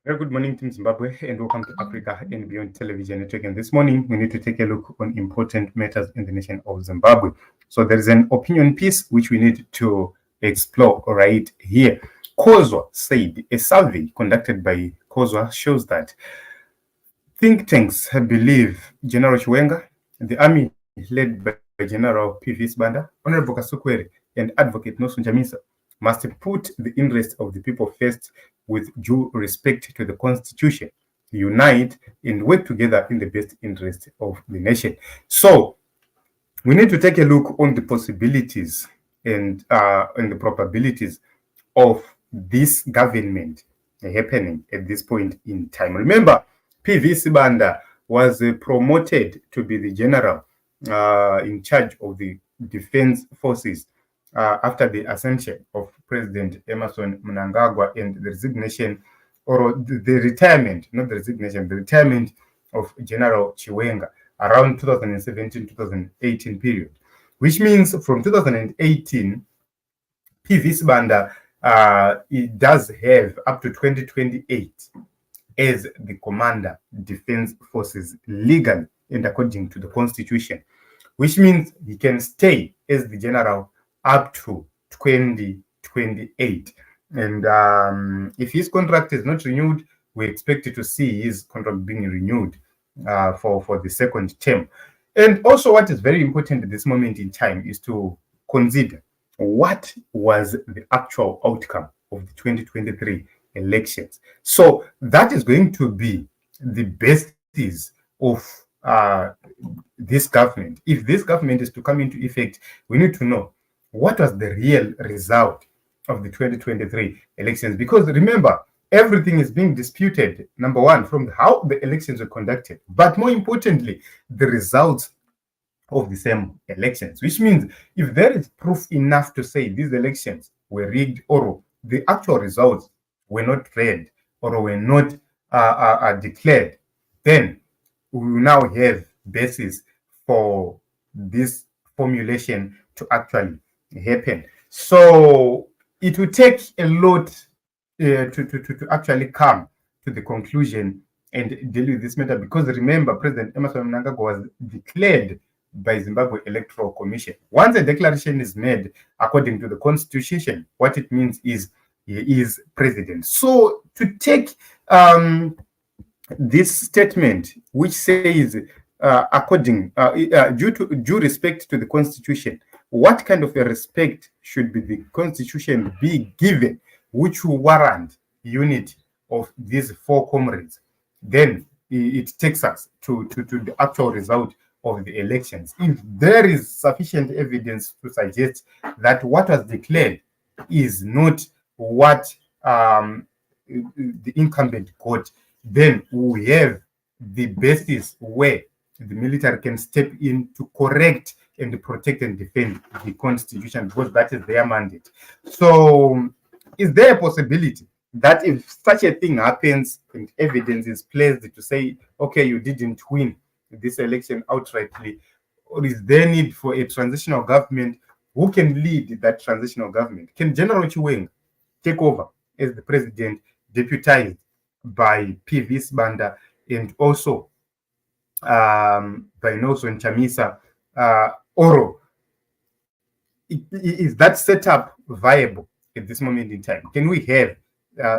Very good morning, Team Zimbabwe, and welcome to Africa and Beyond Television Network. And this morning, we need to take a look on important matters in the nation of Zimbabwe. So there is an opinion piece which we need to explore right here. Kozwa said a survey conducted by Kozwa shows that think tanks believe General Chiwenga, the army led by General P.V. Sibanda, Honorable Kasukuwere, and Advocate Nelson Chamisa must put the interests of the people first with due respect to the Constitution, unite and work together in the best interest of the nation. So we need to take a look on the possibilities and the probabilities of this government happening at this point in time. Remember, P.V. Sibanda was promoted to be the general in charge of the defense forces after the ascension of President Emmerson Mnangagwa and the resignation, or the retirement, not the resignation, the retirement of General Chiwenga around 2017-2018 period, which means from 2018, P.V. Sibanda it does have up to 2028 as the commander, defense forces, legally and according to the Constitution, which means he can stay as the general up to 2028. And if his contract is not renewed, we expect to see his contract being renewed for the second term. And also what is very important at this moment in time is to consider what was the actual outcome of the 2023 elections. So that is going to be the basis of this government. If this government is to come into effect, we need to know what was the real result of the 2023 elections. Because remember, everything is being disputed, number one, from how the elections were conducted, but more importantly, the results of the same elections, which means if there is proof enough to say these elections were rigged or the actual results were not read or were not declared, then we will now have basis for this formulation to actually happen. So it will take a lot to actually come to the conclusion and deal with this matter, because remember, President Emmerson Mnangagwa was declared by Zimbabwe Electoral Commission. Once a declaration is made according to the Constitution, what it means is he is president. So to take this statement, which says due respect to the Constitution, what kind of a respect should be the Constitution be given, which will warrant unity of these four comrades? Then it takes us to the actual result of the elections. If there is sufficient evidence to suggest that what was declared is not what the incumbent got, then we have the basis where the military can step in to correct and protect and defend the Constitution, because that is their mandate. So is there a possibility that if such a thing happens and evidence is placed to say, okay, you didn't win this election outrightly, or is there need for a transitional government? Who can lead that transitional government? Can General Chiwenga take over as the president, deputized by P.V. Sibanda and also by Nelson Chamisa, or is that setup viable at this moment in time? Can we have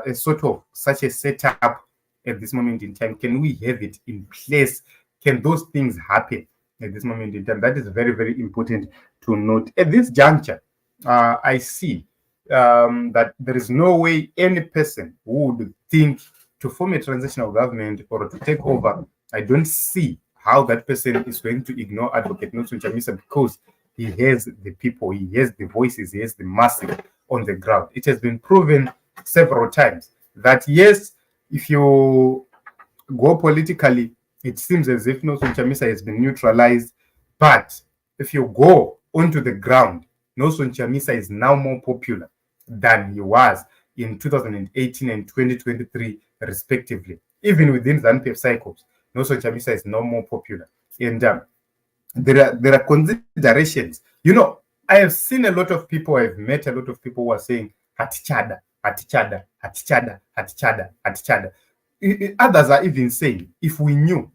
a sort of such a setup at this moment in time? Can we have it in place? Can those things happen at this moment in time? That is very, very important to note. At this juncture, I see that there is no way any person who would think to form a transitional government or to take over. I don't see how that person is going to ignore Advocate Nelson Chamisa, because he has the people, he has the voices, he has the masses on the ground. It has been proven several times that yes, if you go politically, it seems as if Nelson Chamisa has been neutralized, but if you go onto the ground, Nelson Chamisa is now more popular than he was in 2018 and 2023 respectively. Even within ZANU-PF cycles, Nelson Chamisa is no more popular. And there are considerations. You know, I have seen a lot of people, I've met a lot of people who are saying, Hatichada, Hatichada, Hatichada, Hatichada, Hatichada. others are even saying, if we knew.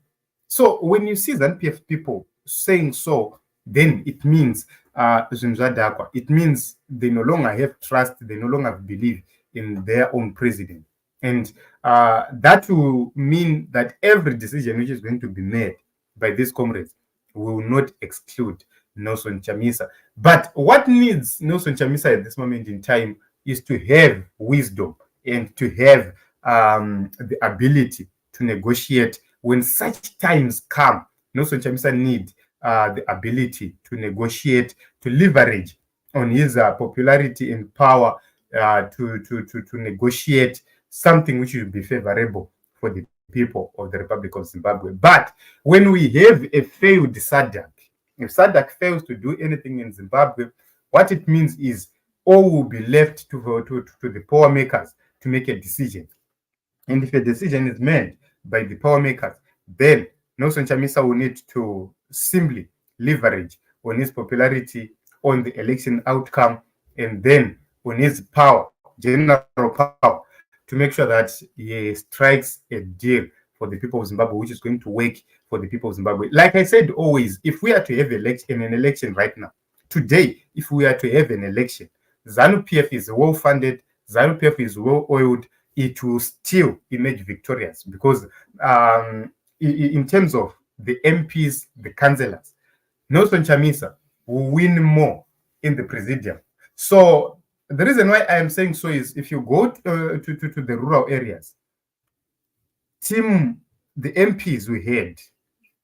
So when you see ZANU-PF people saying so, then it means it means they no longer have trust, they no longer believe in their own president. And that will mean that every decision which is going to be made by these comrades will not exclude Nelson Chamisa. But what needs Nelson Chamisa at this moment in time is to have wisdom and to have the ability to negotiate when such times come. Nelson Chamisa need the ability to negotiate, to leverage on his popularity and power to negotiate something which will be favorable for the people of the Republic of Zimbabwe. But when we have a failed SADC, if SADC fails to do anything in Zimbabwe, what it means is all will be left to the power makers to make a decision. And if a decision is made by the power makers, then Nelson Chamisa will need to simply leverage on his popularity, on the election outcome, and then on his power, general power, to make sure that he strikes a deal for the people of Zimbabwe, which is going to work for the people of Zimbabwe. Like I said always, if we are to have an election right now, today, if we are to have an election, ZANU-PF is well-funded, ZANU-PF is well-oiled, it will still emerge victorious because in terms of the MPs, the councillors, Nelson Chamisa will win more in the presidium. So the reason why I am saying so is if you go to the rural areas, the MPs we had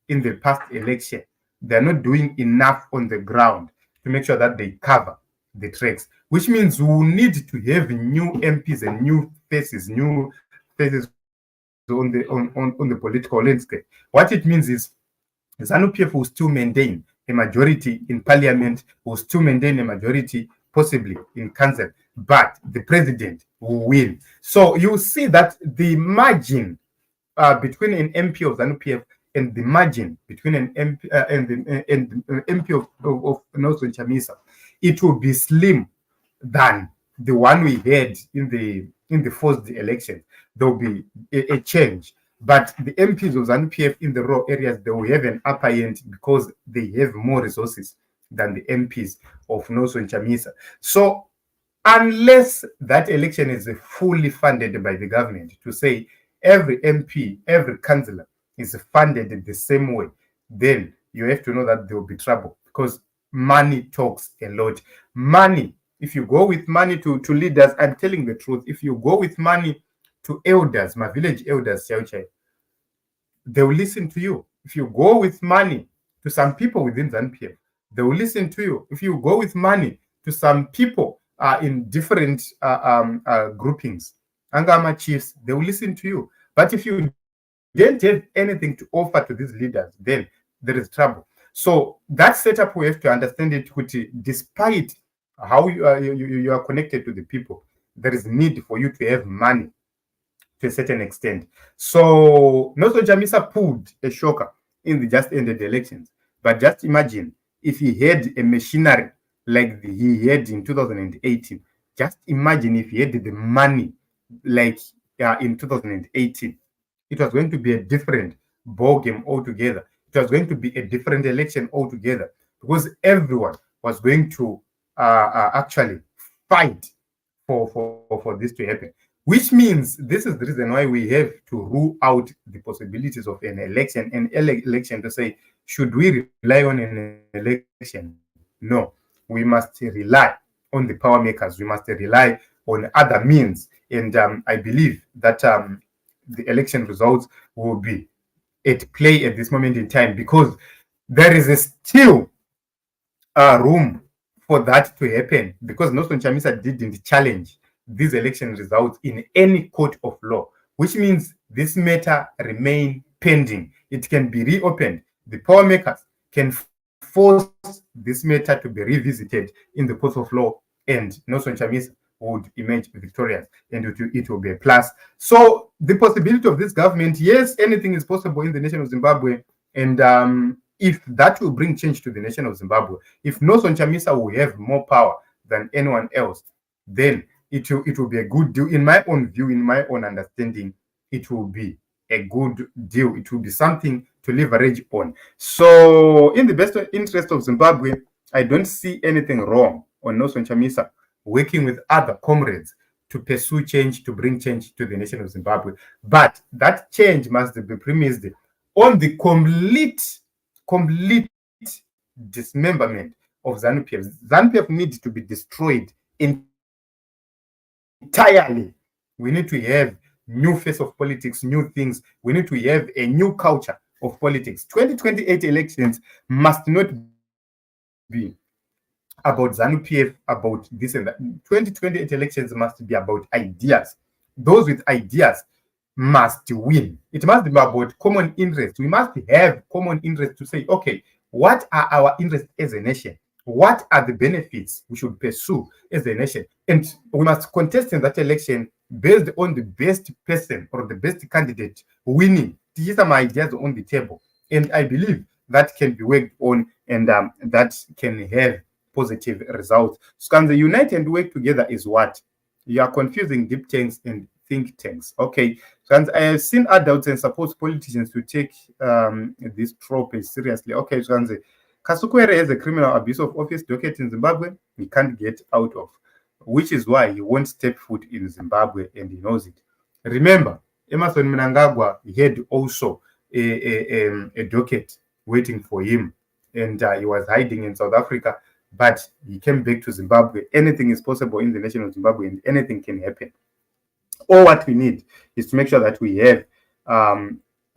in the past election, they're not doing enough on the ground to make sure that they cover the tracks, which means we will need to have new MPs and new faces on the political landscape. What it means is ZANU-PF will still maintain a majority in parliament, will still maintain a majority possibly in council, but the president will win. So you see that the margin between an MP of ZANU-PF and the margin between an MP and the MP of Nelson Chamisa, it will be slim than the one we had in the first election. There will be a change. But the MPs of ZANU-PF in the rural areas, they will have an upper end because they have more resources than the MPs of Nelson Chamisa. So unless that election is fully funded by the government, to say every MP, every councillor is funded the same way, then you have to know that there will be trouble because money talks a lot. Money, if you go with money to leaders, I'm telling the truth, if you go with money to elders, my village elders, they will listen to you. If you go with money to some people within ZANU-PF, they will listen to you. If you go with money to some people in different groupings, Angama chiefs, they will listen to you. But if you don't have anything to offer to these leaders, then there is trouble. So that setup, we have to understand it, which despite how you are connected to the people, there is need for you to have money to a certain extent. So Nelson Chamisa pulled a shocker in the just ended elections. But just imagine if he had a machinery like he had in 2018. Just imagine if he had the money like in 2018. It was going to be a different ball game altogether. It was going to be a different election altogether because everyone was going to actually fight for this to happen. Which means this is the reason why we have to rule out the possibilities of an election to say, should we rely on an election? No, we must rely on the power makers. We must rely on other means. And I believe that the election results will be at play at this moment in time because there is still room for that to happen because Nelson Chamisa didn't challenge these election results in any court of law, which means this matter remain pending. It can be reopened. The power makers can force this matter to be revisited in the court of law, and Nelson Chamisa would emerge victorious, and it will be a plus. So the possibility of this government, yes, anything is possible in the nation of Zimbabwe, and if that will bring change to the nation of Zimbabwe, if Nelson Chamisa will have more power than anyone else, then it will be a good deal. In my own view, in my own understanding, it will be a good deal. It will be something to leverage on. So in the best interest of Zimbabwe, I don't see anything wrong on Nelson Chamisa working with other comrades to pursue change, to bring change to the nation of Zimbabwe. But that change must be premised on the complete dismemberment of ZANU-PF. ZANU-PF needs to be destroyed entirely. We need to have new face of politics, new things. We need to have a new culture of politics. 2028 elections must not be about ZANU-PF, about this and that. 2028 elections must be about ideas. Those with ideas must win. It must be about common interest. We must have common interest to say, okay, what are our interests as a nation? What are the benefits we should pursue as a nation? And we must contest in that election based on the best person or the best candidate winning. These are my ideas on the table. And I believe that can be worked on, and that can have positive results. Sibanda, unite and work together is what? You are confusing deep tanks and think tanks. Okay. And I have seen adults and supposed politicians to take this trope seriously. Okay, Sibanda, Kasukuwere has a criminal abuse of office docket in Zimbabwe he can't get out of, which is why he won't step foot in Zimbabwe, and he knows it. Remember, Emerson Mnangagwa had also a docket waiting for him, and he was hiding in South Africa, but he came back to Zimbabwe. Anything is possible in the nation of Zimbabwe, and anything can happen. All what we need is to make sure that we have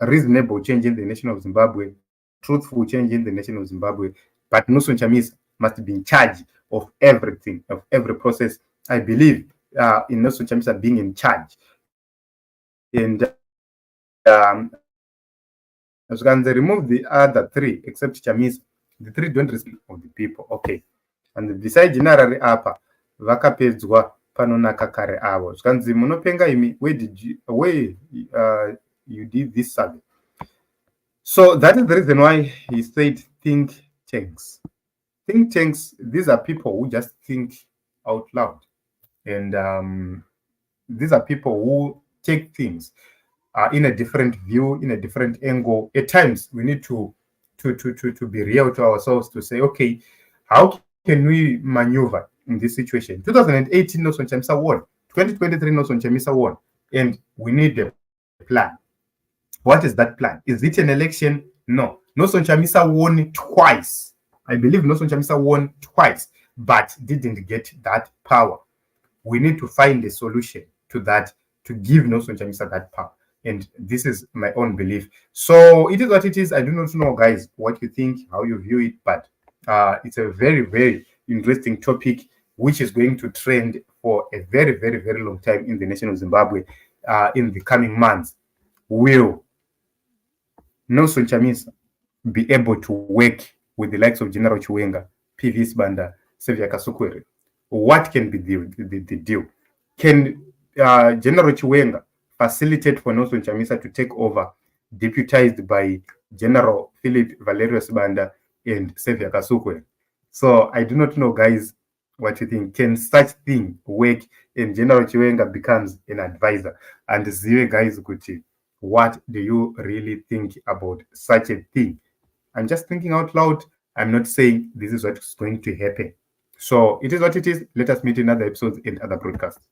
reasonable change in the nation of Zimbabwe, truthful change in the nation of Zimbabwe. But Nelson Chamisa must be in charge of everything, of every process. I believe in Nelson Chamisa being in charge. And as can they remove the other three, except Chamisa, the three don't respect of the people. Okay. And besides generally apa, vakapedzwa panonaka kare avo. Zvikanzi munopenga imi, where you did this survey. So that is the reason why he said think tanks. Think tanks, these are people who just think out loud. And these are people who take things in a different view, in a different angle. At times, we need to be real to ourselves to say, okay, how can we maneuver in this situation? 2018, Nelson Chamisa won. 2023, Nelson Chamisa won. And we need a plan. What is that plan? Is it an election? No. Nelson Chamisa won twice. I believe Nelson Chamisa won twice, but didn't get that power. We need to find a solution to that, to give Nelson Chamisa that power. And this is my own belief. So it is what it is. I do not know, guys, what you think, how you view it, but it's a very, very interesting topic, which is going to trend for a very, very, very long time in the nation of Zimbabwe in the coming months. Will Nelson Chamisa be able to work with the likes of General Chiwenga, PV Sibanda, Kasukuwere? What can be the deal? Can General Chiwenga facilitate for Nelson Chamisa to take over, deputized by General Philip Valerio Sibanda and Kasukuwere? So I do not know, guys, what you think. Can such thing work and General Chiwenga becomes an advisor? And Ziwe, guys, what do you really think about such a thing? I'm just thinking out loud. I'm not saying this is what is going to happen. So it is what it is. Let us meet in other episodes and other broadcasts.